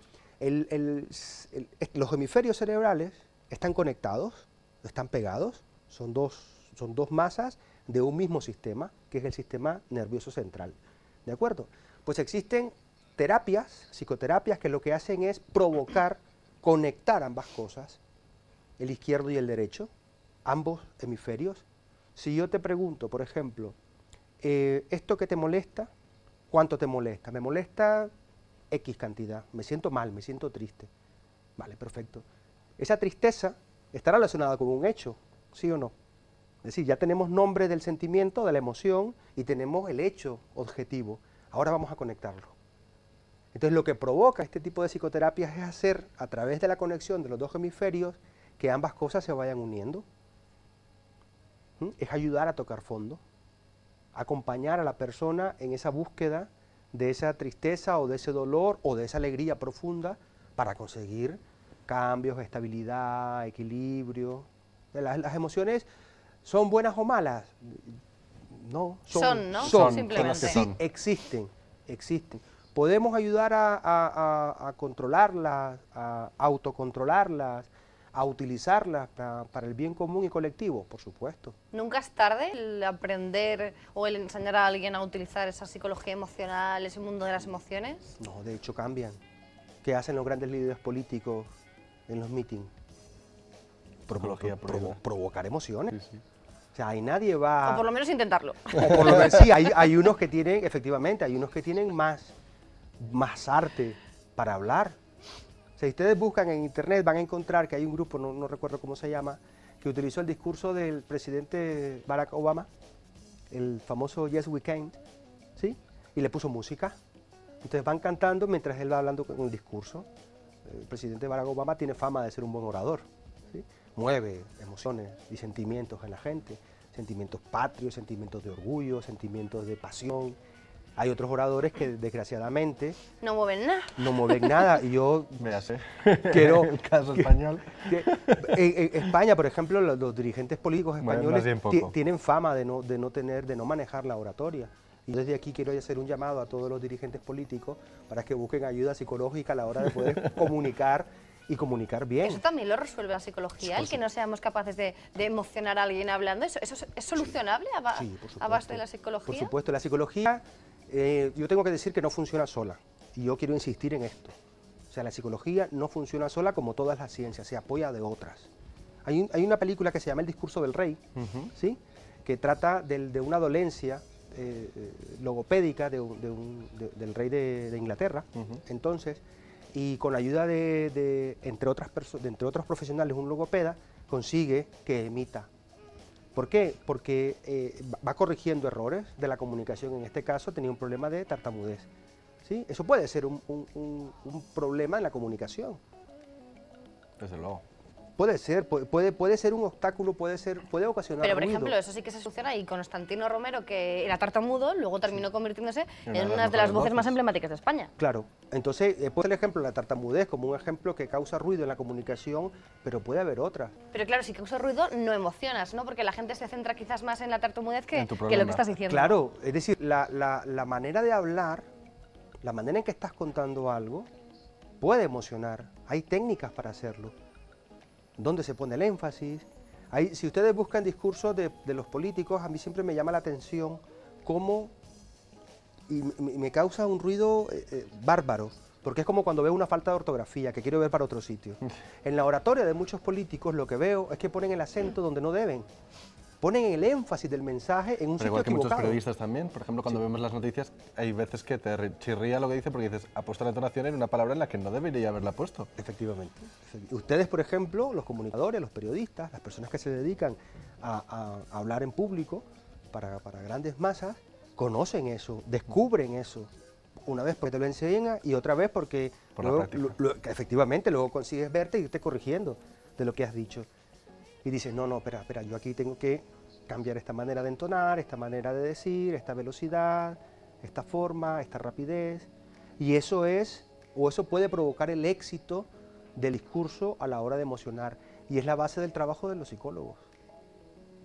los hemisferios cerebrales están conectados, están pegados, son dos masas de un mismo sistema, que es el sistema nervioso central. ¿De acuerdo? Pues existen terapias, psicoterapias, que lo que hacen es provocar, conectar ambas cosas, el izquierdo y el derecho, ambos hemisferios. Si yo te pregunto, por ejemplo, ¿esto que te molesta, cuánto te molesta? Me molesta X cantidad, me siento mal, me siento triste. Vale, perfecto. Esa tristeza está relacionada con un hecho, ¿sí o no? Es decir, ya tenemos nombre del sentimiento, de la emoción, y tenemos el hecho objetivo. Ahora vamos a conectarlo. Entonces, lo que provoca este tipo de psicoterapias es hacer, a través de la conexión de los 2 hemisferios, que ambas cosas se vayan uniendo. Es ayudar a tocar fondo, acompañar a la persona en esa búsqueda de esa tristeza o de ese dolor o de esa alegría profunda para conseguir cambios, estabilidad, equilibrio. Las emociones son buenas o malas. No, Son, ¿no? Son, Simplemente. son las que Sí, son. existen. Podemos ayudar a controlarlas, a autocontrolarlas, a utilizarlas para el bien común y colectivo, por supuesto. ¿Nunca es tarde el aprender o el enseñar a alguien a utilizar esa psicología emocional, ese mundo de las emociones? No, de hecho cambian. ¿Qué hacen los grandes líderes políticos en los mítines? Psicología pura. Provocar emociones. Sí, sí. O sea, ahí nadie va... O por lo menos intentarlo. O por lo menos sí, hay unos que tienen, efectivamente, hay unos que tienen más arte para hablar. O sea, si ustedes buscan en internet van a encontrar que hay un grupo, no recuerdo cómo se llama, que utilizó el discurso del presidente Barack Obama, el famoso Yes We Can, ¿sí? Y le puso música. Entonces van cantando mientras él va hablando con el discurso. El presidente Barack Obama tiene fama de ser un buen orador, ¿sí? Mueve emociones y sentimientos en la gente, sentimientos patrios, sentimientos de orgullo, sentimientos de pasión. Hay otros oradores que desgraciadamente No mueven nada. no mueven nada y yo Véase, quiero el caso español. que- en España, por ejemplo, los dirigentes políticos Mueven españoles más bien poco. tienen fama de no manejar la oratoria. Y desde aquí quiero hacer un llamado a todos los dirigentes políticos para que busquen ayuda psicológica a la hora de poder comunicar y comunicar bien. Eso también lo resuelve la psicología, el que no seamos capaces de emocionar a alguien hablando. ¿Eso es solucionable Sí, por a base de supuesto. la psicología? Por supuesto, la psicología, yo tengo que decir que no funciona sola, y yo quiero insistir en esto. O sea, la psicología no funciona sola como todas las ciencias, se apoya de otras. Hay una película que se llama El discurso del rey, ¿sí? Que trata de una dolencia logopédica del rey de Inglaterra, entonces, y con la ayuda entre otros profesionales, un logopeda, consigue que emita. ¿Por qué? Porque va corrigiendo errores de la comunicación. En este caso tenía un problema de tartamudez. ¿Sí? Eso puede ser un problema en la comunicación. Desde luego. Puede ser, puede ser un obstáculo, puede ocasionar Pero, por ruido. ejemplo, eso sí que se soluciona y Constantino Romero, que era tartamudo, luego terminó convirtiéndose en una de las mejores voces más voces. emblemáticas de España. Claro, entonces puede ser el ejemplo de la tartamudez como un ejemplo que causa ruido en la comunicación, pero puede haber otras. Pero claro, si causa ruido, no emocionas, ¿no? Porque la gente se centra quizás más en la tartamudez En tu que lo problema. que estás diciendo. Claro, es decir, la manera de hablar, la manera en que estás contando algo, puede emocionar. Hay técnicas para hacerlo. ¿Dónde se pone el énfasis? Si ustedes buscan discursos de los políticos, a mí siempre me llama la atención cómo, y me causa un ruido bárbaro, porque es como cuando veo una falta de ortografía que quiero ver para otro sitio. En la oratoria de muchos políticos lo que veo es que ponen el acento donde no deben. Ponen el énfasis del mensaje en un Pero sitio igual que muchos equivocado. periodistas también, por ejemplo, cuando vemos las noticias, hay veces que te chirría lo que dice porque dices, ha puesto la entonación en una palabra en la que no debería haberla puesto. Efectivamente. Ustedes, por ejemplo, los comunicadores, los periodistas, las personas que se dedican a hablar en público para grandes masas, conocen eso, descubren eso. Una vez porque te lo enseñan y otra vez porque Por la luego, práctica. que efectivamente luego consigues verte y irte corrigiendo de lo que has dicho. Y dices, no, espera, yo aquí tengo que cambiar esta manera de entonar, esta manera de decir, esta velocidad, esta forma, esta rapidez. Y eso puede provocar el éxito del discurso a la hora de emocionar. Y es la base del trabajo de los psicólogos.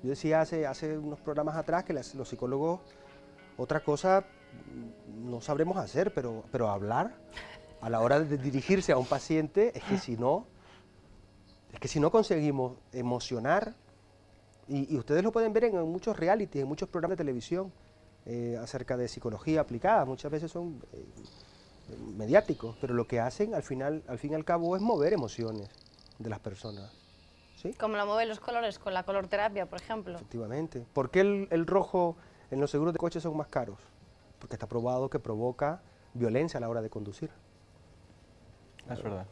Yo decía hace unos programas atrás que los psicólogos, otra cosa no sabremos hacer, pero hablar a la hora de dirigirse a un paciente es que si no conseguimos emocionar, y ustedes lo pueden ver en muchos realities, en muchos programas de televisión acerca de psicología aplicada, muchas veces son mediáticos, pero lo que hacen al fin y al cabo es mover emociones de las personas. ¿Sí? Como la mueven los colores con la colorterapia, por ejemplo. Efectivamente. ¿Por qué el rojo en los seguros de coche son más caros? Porque está probado que provoca violencia a la hora de conducir. Es verdad.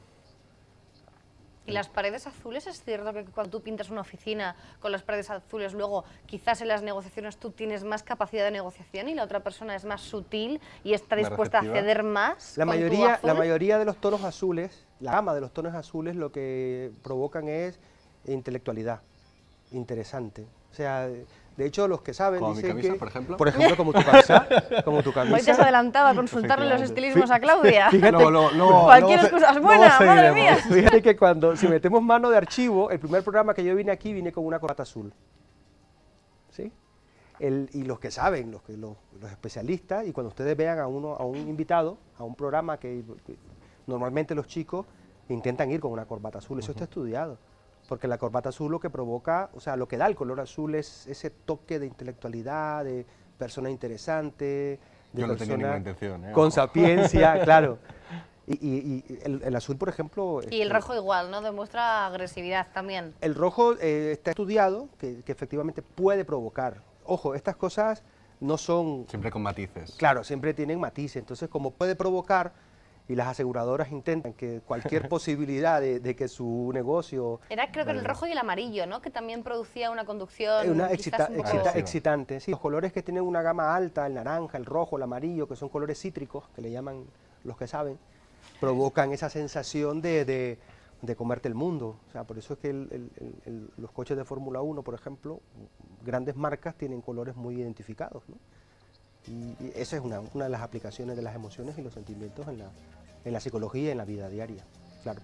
Y las paredes azules, es cierto que cuando tú pintas una oficina con las paredes azules, luego quizás en las negociaciones tú tienes más capacidad de negociación y la otra persona es más sutil y está Más dispuesta a receptiva. ceder más. La con tu mayoría azul. de los tonos azules, la gama de los tonos azules, lo que provocan es intelectualidad, interesante. O sea, de hecho, los que saben Como mi dicen camisa, que... por ejemplo. Por ejemplo, como tu camisa. Como tu camisa. Hoy te has adelantado a consultarle los Efectivamente. estilismos a Claudia. Fíjate, Cualquier excusa es buena, madre mía. Fíjate que si metemos mano de archivo, el primer programa que yo vine aquí, vine con una corbata azul. ¿Sí? Y los que saben, los especialistas, y cuando ustedes vean a un invitado, a un programa que normalmente los chicos intentan ir con una corbata azul, eso está estudiado. Porque la corbata azul lo que provoca, o sea, lo que da el color azul es ese toque de intelectualidad, de persona interesante, de Yo no tenía persona ninguna intención, con ojo. sapiencia, claro. Y el azul, por ejemplo... Y el rojo igual, ¿no? Demuestra agresividad también. El rojo está estudiado que efectivamente puede provocar. Ojo, estas cosas no son... Siempre con matices. Claro, siempre tienen matices. Entonces, como puede provocar, y las aseguradoras intentan que cualquier posibilidad de que su negocio... Era creo que el rojo y el amarillo, ¿no? Que también producía una conducción Una quizás un poco... agresiva. excitante. Sí, los colores que tienen una gama alta, el naranja, el rojo, el amarillo, que son colores cítricos, que le llaman los que saben, provocan esa sensación de comerte el mundo. O sea, por eso es que los coches de Fórmula 1, por ejemplo, grandes marcas tienen colores muy identificados, ¿no? Y esa es una de las aplicaciones de las emociones y los sentimientos en la psicología y en la vida diaria, claro.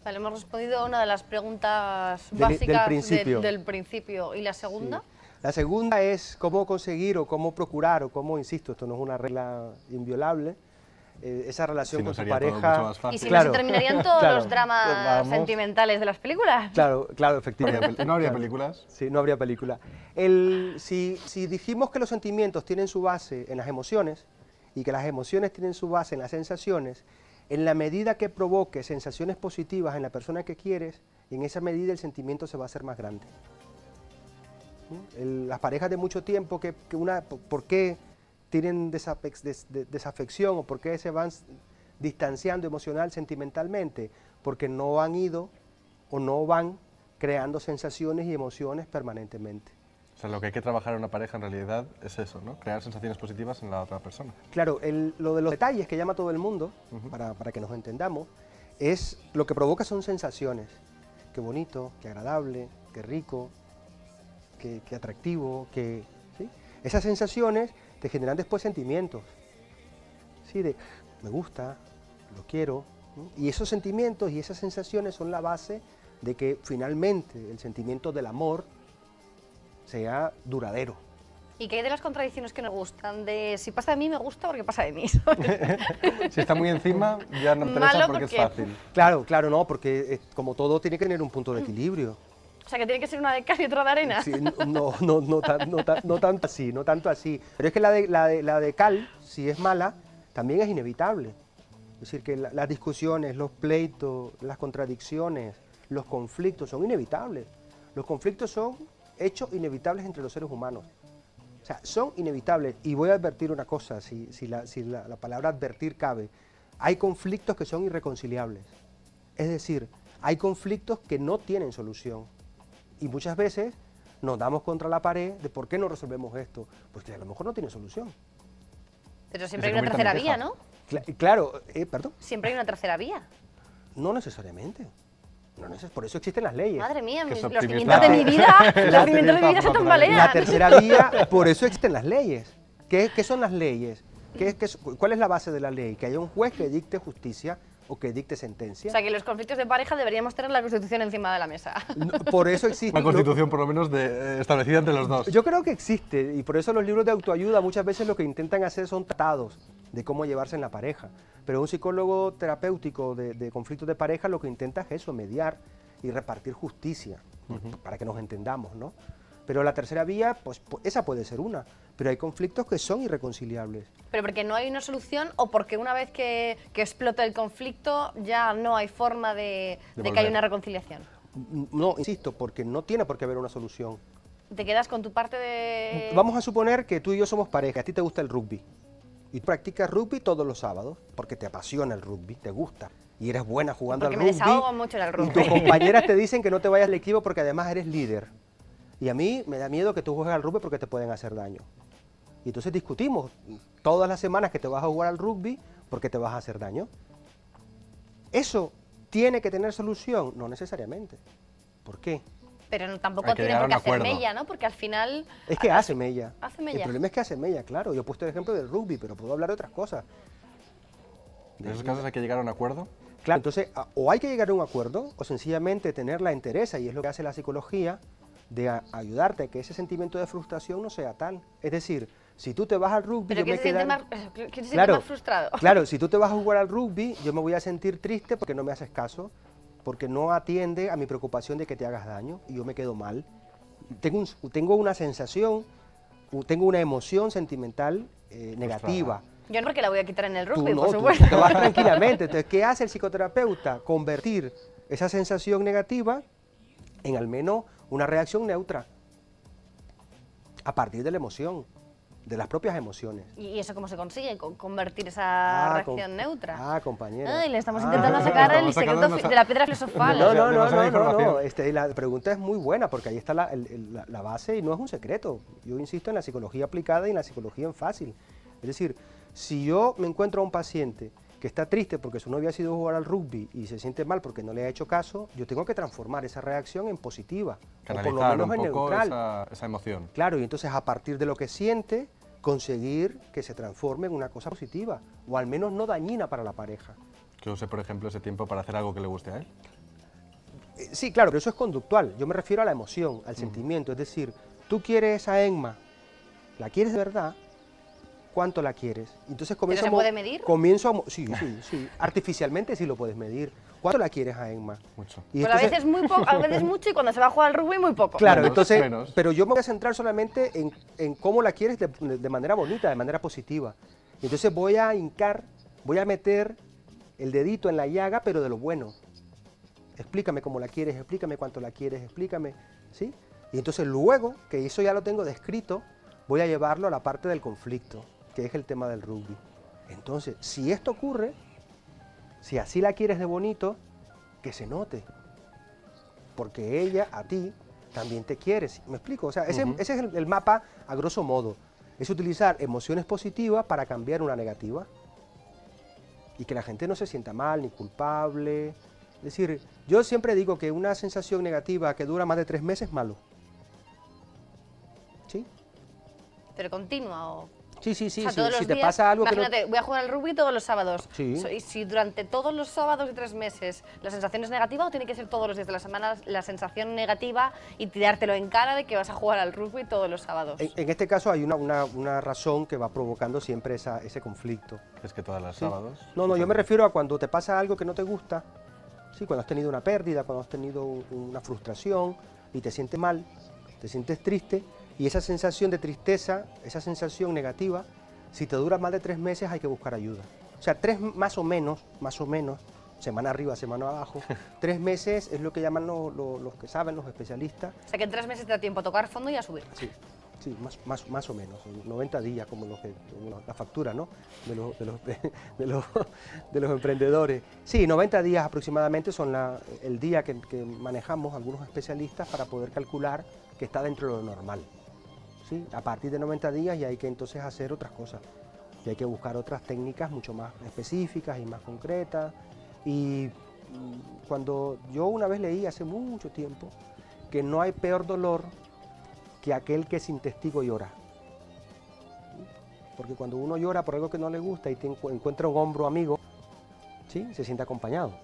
Vale, hemos respondido a una de las preguntas Del básicas principio. del principio. ¿Y la segunda? Sí. La segunda es cómo conseguir o cómo procurar o cómo, insisto, esto no es una regla inviolable, esa relación Si no con tu sería todo pareja. mucho más fácil. Y si Claro, no se terminarían todos claro. los dramas Vamos. sentimentales de las películas. Claro, efectivamente. ¿No habría Claro. películas? Sí, no habría película. Si dijimos que los sentimientos tienen su base en las emociones y que las emociones tienen su base en las sensaciones, en la medida que provoque sensaciones positivas en la persona que quieres, en esa medida el sentimiento se va a hacer más grande. Las parejas de mucho tiempo, ¿por qué tienen desafección o por qué se van distanciando emocional, sentimentalmente? Porque no han ido o no van creando sensaciones y emociones permanentemente. O sea, lo que hay que trabajar en una pareja en realidad es eso, ¿no? Crear sensaciones positivas en la otra persona. Claro, lo de los detalles que llama todo el mundo, para que nos entendamos, es lo que provoca son sensaciones. Qué bonito, qué agradable, qué rico, qué atractivo, ¿sí? Esas sensaciones te generan después sentimientos, ¿sí? De me gusta, lo quiero, ¿no? Y esos sentimientos y esas sensaciones son la base de que finalmente el sentimiento del amor sea duradero. ¿Y qué hay de las contradicciones que nos gustan? De si pasa de mí, me gusta porque pasa de mí. Si está muy encima, ya no interesa Malo porque es porque- fácil. Claro, no, porque como todo tiene que tener un punto de equilibrio. O sea, que tiene que ser una de cal y otra de arena. Sí, no tanto así. Pero es que la de cal, si es mala, también es inevitable. Es decir, que las discusiones, los pleitos, las contradicciones, los conflictos son inevitables. Los conflictos son hechos inevitables entre los seres humanos. O sea, son inevitables. Y voy a advertir una cosa, si la palabra advertir cabe. Hay conflictos que son irreconciliables. Es decir, hay conflictos que no tienen solución. Y muchas veces nos damos contra la pared de por qué no resolvemos esto. Pues que a lo mejor no tiene solución. Pero siempre hay Se una convierte tercera en vía, queja. ¿no? Claro, perdón, Siempre hay una tercera vía. no necesariamente. Por eso existen las leyes. Madre mía, Que es los optimista. cimientos de mi vida, los cimientos de mi vida se optimista tambalean. La tercera vía, por eso existen las leyes. ¿Qué son las leyes? ¿Cuál es la base de la ley? Que haya un juez que dicte justicia o que dicte sentencia. O sea, que los conflictos de pareja deberíamos tener la Constitución encima de la mesa. Por eso existe. Una constitución, por lo menos, establecida entre los dos. Yo creo que existe, y por eso los libros de autoayuda muchas veces lo que intentan hacer son tratados de cómo llevarse en la pareja. Pero un psicólogo terapéutico de conflictos de pareja lo que intenta es eso, mediar y repartir justicia, para que nos entendamos, ¿no? Pero la tercera vía, pues esa puede ser una, pero hay conflictos que son irreconciliables. Pero porque no hay una solución o porque una vez que explota el conflicto ya no hay forma de que volver. haya una reconciliación. No, insisto, porque no tiene por qué haber una solución. Te quedas con tu parte de... Vamos a suponer que tú y yo somos pareja, a ti te gusta el rugby, y tú practicas rugby todos los sábados, porque te apasiona el rugby, te gusta, y eres buena jugando Porque al me rugby. desahogo mucho en el Y rugby. tus compañeras te dicen que no te vayas al equipo porque además eres líder. Y a mí me da miedo que tú juegues al rugby porque te pueden hacer daño. Y entonces discutimos todas las semanas que te vas a jugar al rugby porque te vas a hacer daño. ¿Eso tiene que tener solución? No necesariamente. ¿Por qué? Pero tampoco Hay que tiene llegar a por qué un hacer acuerdo. mella, ¿no? Porque al final... Es que hace mella. Hace mella. El problema es que hace mella, claro. Yo he puesto el ejemplo del rugby, pero puedo hablar de otras cosas. En esos casos hay que llegar a un acuerdo. Claro, entonces, o hay que llegar a un acuerdo, o sencillamente tener la entereza, y es lo que hace la psicología, de ayudarte a que ese sentimiento de frustración no sea tal. Es decir, si tú te vas al rugby, Pero yo ¿quién me se siente quedan... más frustrado? Claro, si tú te vas a jugar al rugby, yo me voy a sentir triste porque no me haces caso, porque no atiende a mi preocupación de que te hagas daño, y yo me quedo mal. Tengo una sensación, tengo una emoción sentimental negativa. Yo no porque la voy a quitar en el Tú rugby, no, por tú supuesto. te vas tranquilamente. Entonces, ¿qué hace el psicoterapeuta? Convertir esa sensación negativa en al menos una reacción neutra a partir de la emoción, de las propias emociones. ¿Y eso cómo se consigue? Convertir esa reacción com- neutra. compañera. Ay, le estamos intentando sacar el estamos sacando secreto nuestra- de la piedra filosofal. Demasiada información. La pregunta es muy buena porque ahí está la base y no es un secreto. Yo insisto en la psicología aplicada y en la psicología en fácil. Es decir, si yo me encuentro a un paciente que está triste porque su novia ha ido a jugar al rugby y se siente mal porque no le ha hecho caso, yo tengo que transformar esa reacción en positiva, o por lo Canalizar menos un en poco neutral. esa emoción. Claro, y entonces a partir de lo que siente, conseguir que se transforme en una cosa positiva, o al menos no dañina para la pareja. Que use, por ejemplo, ese tiempo para hacer algo que le guste a él. Sí, claro, pero eso es conductual. Yo me refiero a la emoción, al sentimiento. Es decir, tú quieres a Emma, ¿la quieres de verdad? ¿Cuánto la quieres? Entonces ¿Pero se puede medir? Sí, sí, sí. Artificialmente sí lo puedes medir. ¿Cuánto la quieres a Emma? Mucho. Y Pues a veces muy poco, a veces mucho y cuando se va a jugar al rugby muy poco. Claro, Menos, entonces, menos. pero yo me voy a centrar solamente en cómo la quieres de manera bonita, de manera positiva. Y entonces voy a meter el dedito en la llaga, pero de lo bueno. Explícame cómo la quieres, explícame cuánto la quieres, explícame, ¿sí? Y entonces luego, que eso ya lo tengo descrito, voy a llevarlo a la parte del conflicto, que es el tema del rugby. Entonces, si esto ocurre, si así la quieres de bonito, que se note. Porque ella, a ti, también te quiere. ¿Me explico? O sea, ese es el mapa a grosso modo. Es utilizar emociones positivas para cambiar una negativa. Y que la gente no se sienta mal, ni culpable. Es decir, yo siempre digo que una sensación negativa que dura más de 3 meses es malo. ¿Sí? Pero continua o... Sí, sí, sí. O sea, todos los Si te días, pasa algo que no... imagínate, voy a jugar al rugby todos los sábados. Sí. Y si durante todos los sábados de 3 meses la sensación es negativa, o tiene que ser todos los días de la semana la sensación negativa y tirártelo en cara de que vas a jugar al rugby todos los sábados. En este caso hay una razón que va provocando siempre ese conflicto. Es que todos los Sí. sábados... No, yo me refiero a cuando te pasa algo que no te gusta, ¿sí? Cuando has tenido una pérdida, cuando has tenido una frustración y te sientes mal, te sientes triste, y esa sensación de tristeza, esa sensación negativa, si te dura más de 3 meses hay que buscar ayuda. O sea, 3 más o menos, semana arriba, semana abajo, 3 meses es lo que llaman los que saben, los especialistas. O sea que en 3 meses te da tiempo a tocar fondo y a subir. Sí, sí, más o menos, 90 días como la factura, ¿no? de los emprendedores. Sí, 90 días aproximadamente son el día que manejamos algunos especialistas para poder calcular que está dentro de lo normal. ¿Sí? A partir de 90 días ya hay que entonces hacer otras cosas. Y hay que buscar otras técnicas mucho más específicas y más concretas. Y cuando yo una vez leí hace mucho tiempo que no hay peor dolor que aquel que sin testigo llora. Porque cuando uno llora por algo que no le gusta y encuentra un hombro amigo, ¿sí? Se siente acompañado.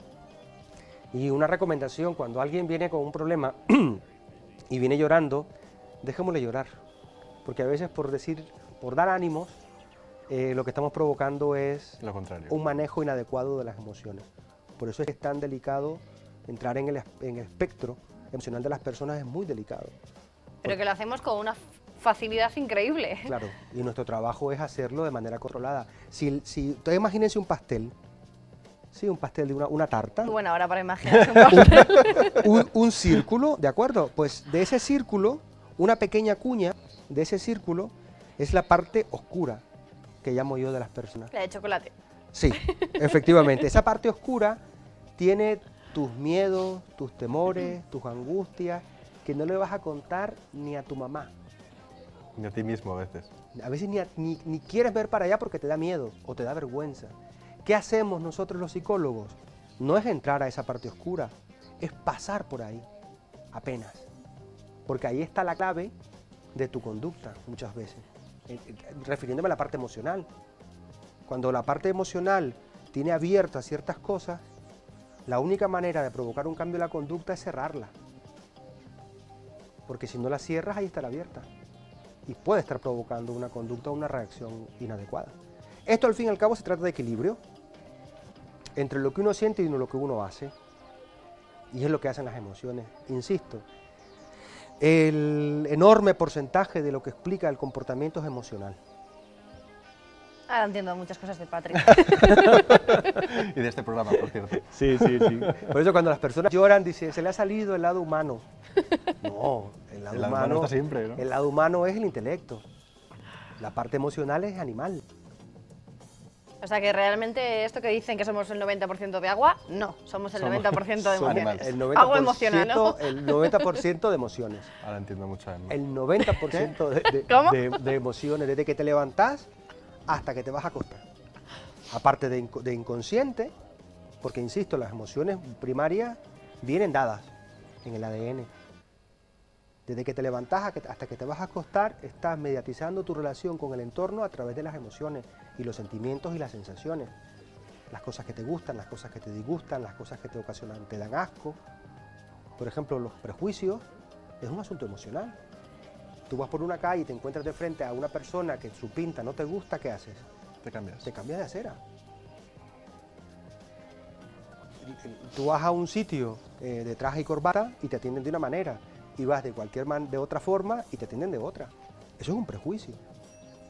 Y una recomendación, cuando alguien viene con un problema y viene llorando, dejémosle llorar. Porque a veces por dar ánimos, lo que estamos provocando es Lo contrario. un manejo inadecuado de las emociones. Por eso es que es tan delicado entrar en el espectro emocional de las personas, es muy delicado. Pero que lo hacemos con una facilidad increíble. Claro, y nuestro trabajo es hacerlo de manera controlada. Ustedes imagínense un pastel, ¿sí? Un pastel de una tarta, Muy buena hora para imaginarse un pastel. un círculo, ¿de acuerdo? Pues de ese círculo, una pequeña cuña de ese círculo es la parte oscura que llamo yo de las personas. La de chocolate. Sí, efectivamente. Esa parte oscura tiene tus miedos, tus temores, tus angustias, que no le vas a contar ni a tu mamá. Ni a ti mismo a veces. A veces ni quieres ver para allá porque te da miedo o te da vergüenza. ¿Qué hacemos nosotros los psicólogos? No es entrar a esa parte oscura, es pasar por ahí, apenas. Porque ahí está la clave de tu conducta muchas veces, refiriéndome a la parte emocional. Cuando la parte emocional tiene abiertas ciertas cosas, la única manera de provocar un cambio en la conducta es cerrarla. Porque si no la cierras, ahí estará abierta. Y puede estar provocando una conducta o una reacción inadecuada. Esto al fin y al cabo se trata de equilibrio entre lo que uno siente y lo que uno hace. Y es lo que hacen las emociones. Insisto, el enorme porcentaje de lo que explica el comportamiento es emocional. Ahora entiendo muchas cosas de Patrick. Y de este programa, por cierto. Sí, sí, sí. Por eso cuando las personas lloran, dicen, se le ha salido el lado humano. No, el lado humano está siempre, ¿no? El lado humano es el intelecto. La parte emocional es animal. O sea que realmente esto que dicen que somos el 90% de agua, no, somos el 90% de somos emociones. El 90%, Agua emocional, ¿no? El 90% de emociones. Ahora entiendo mucho a Emma. El 90% ¿Cómo? de emociones, desde que te levantás hasta que te vas a acostar. Aparte de inconsciente, porque insisto, las emociones primarias vienen dadas en el ADN. Desde que te levantas hasta que te vas a acostar, estás mediatizando tu relación con el entorno a través de las emociones y los sentimientos y las sensaciones. Las cosas que te gustan, las cosas que te disgustan, las cosas que te ocasionan, te dan asco. Por ejemplo, los prejuicios es un asunto emocional. Tú vas por una calle y te encuentras de frente a una persona que su pinta no te gusta, ¿qué haces? Te cambias. Te cambias de acera. Tú vas a un sitio de traje y corbata y te atienden de una manera, y vas de otra forma y te atienden de otra. Eso es un prejuicio.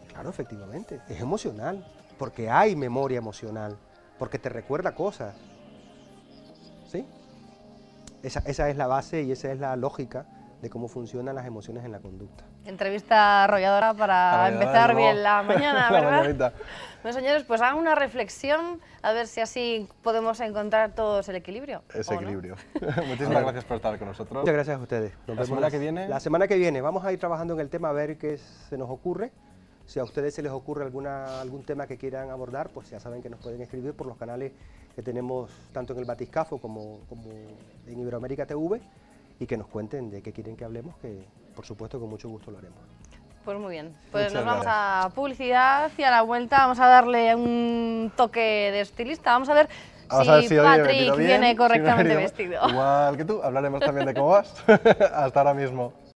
Claro, efectivamente, es emocional, porque hay memoria emocional, porque te recuerda cosas. ¿Sí? Esa es la base y esa es la lógica de cómo funcionan las emociones en la conducta. Entrevista arrolladora para empezar bien la mañana, La ¿verdad? mañanita. Bueno, señores, pues hagan una reflexión, a ver si así podemos encontrar todos el equilibrio. Ese ¿o no? equilibrio. Muchísimas gracias por estar con nosotros. Muchas gracias a ustedes. Nos La vemos semana que viene. La semana que viene vamos a ir trabajando en el tema a ver qué se nos ocurre. Si a ustedes se les ocurre algún tema que quieran abordar, pues ya saben que nos pueden escribir por los canales que tenemos tanto en el Batiscafo como en Iberoamérica TV, y que nos cuenten de qué quieren que hablemos, que por supuesto con mucho gusto lo haremos. Pues muy bien, pues Muchas nos vamos gracias. a publicidad y a la vuelta vamos a darle un toque de estilista. Vamos a ver Vamos a ver si hoy he Patrick venido bien, viene si no he correctamente venido- vestido. Igual que tú, hablaremos también de cómo vas. Hasta ahora mismo.